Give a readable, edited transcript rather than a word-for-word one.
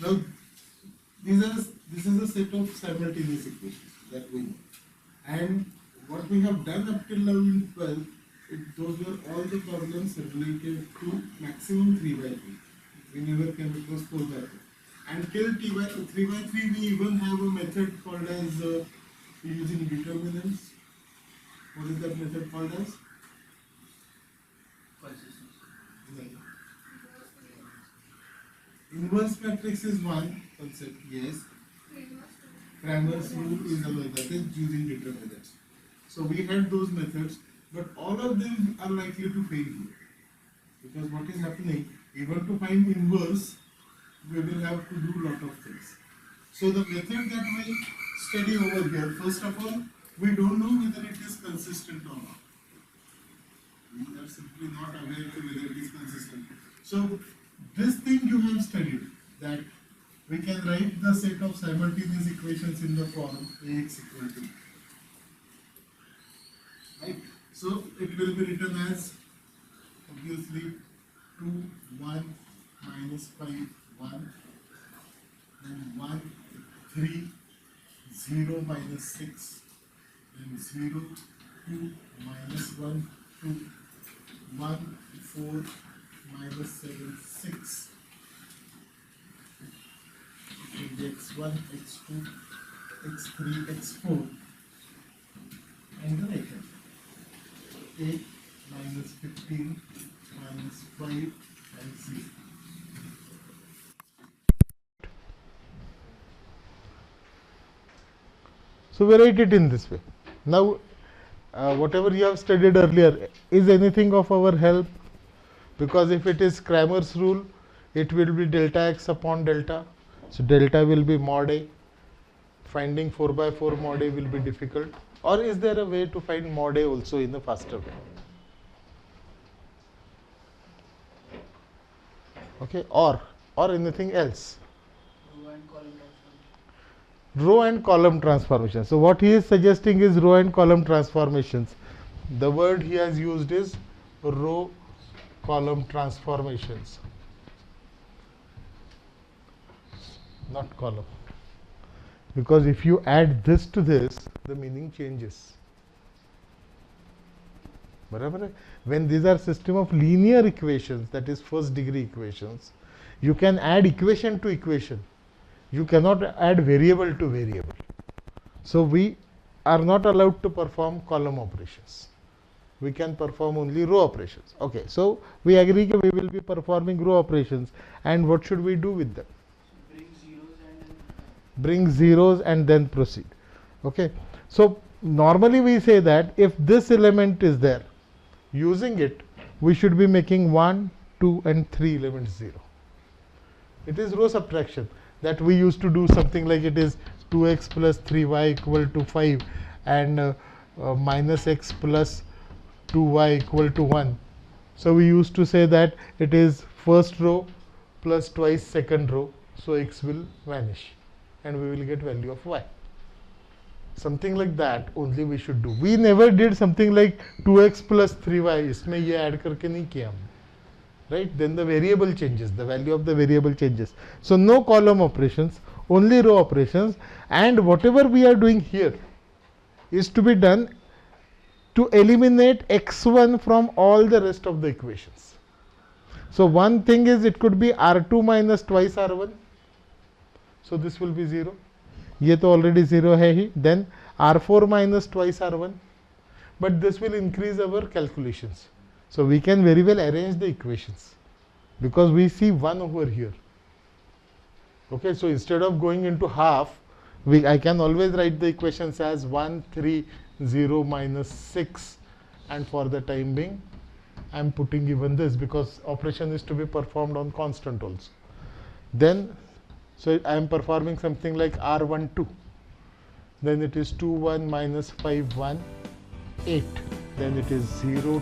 Now, this is a set of simultaneous equations that we know. And what we have done up till now in 12, those were all the problems related to maximum 3 by 3. We never came across 4 by 3. And till 3 by 3, we even have a method called as using determinants. What is that method called as? Inverse matrix is one concept, yes. Cramer's rule is another, that is using determinants. So we had those methods, but all of them are likely to fail here. Because what is happening, even to find inverse, we will have to do lot of things. So the method that we study over here, first of all, we don't know whether it is consistent or not. We are simply not aware to whether it is consistent. So this thing you have studied, that we can write the set of simultaneous equations in the form Ax equal to. Right? So it will be written as obviously 2, 1, minus 5, 1, then 1, 3, 0, minus 6, then 0, 2, minus 1, 2, 1, 4, minus 7, 6. It will be x1, x2, x3, x4, and the right hand. 8 minus 15 minus 5 and 0. So we write it in this way. Now, whatever you have studied earlier, is anything of our help? Because if it is Cramer's rule, it will be delta x upon delta. So delta will be mod A. Finding 4 by 4 mod A will be difficult. Or is there a way to find mod A also in a faster way? Okay, or anything else? Row and column transformation. So what he is suggesting is row and column transformations. The word he has used is row column transformations, not column. Because if you add this to this, the meaning changes. When these are system of linear equations, that is first degree equations, you can add equation to equation. You cannot add variable to variable. So we are not allowed to perform column operations. We can perform only row operations. Okay, so we agree that we will be performing row operations. And what should we do with them? Bring zeros and then proceed. Okay, so normally we say that if this element is there, using it, we should be making 1, 2 and 3 elements 0. It is row subtraction that we used to do something like it is 2x plus 3y equal to 5 and minus x plus 2y equal to 1. So we used to say that it is first row plus twice second row, so x will vanish and we will get value of y. Something like that only we should do. We never did something like 2x plus 3y. इसमें ये add करके नहीं किया हमने. Right? Then the variable changes, the value of the variable changes. So no column operations, only row operations, and whatever we are doing here is to be done to eliminate x1 from all the rest of the equations. So one thing is it could be r2 minus twice r1. So this will be 0. ये तो already 0 है ही. Then r4 minus twice r1. But this will increase our calculations. So we can very well arrange the equations because we see 1 over here. Okay, so instead of going into half, I can always write the equations as 1, 3, 0, minus 6, and for the time being, I am putting even this because operation is to be performed on constant also. Then, so I am performing something like R12. Then it is 2, 1, minus 5, 1, 8. Then it is 0,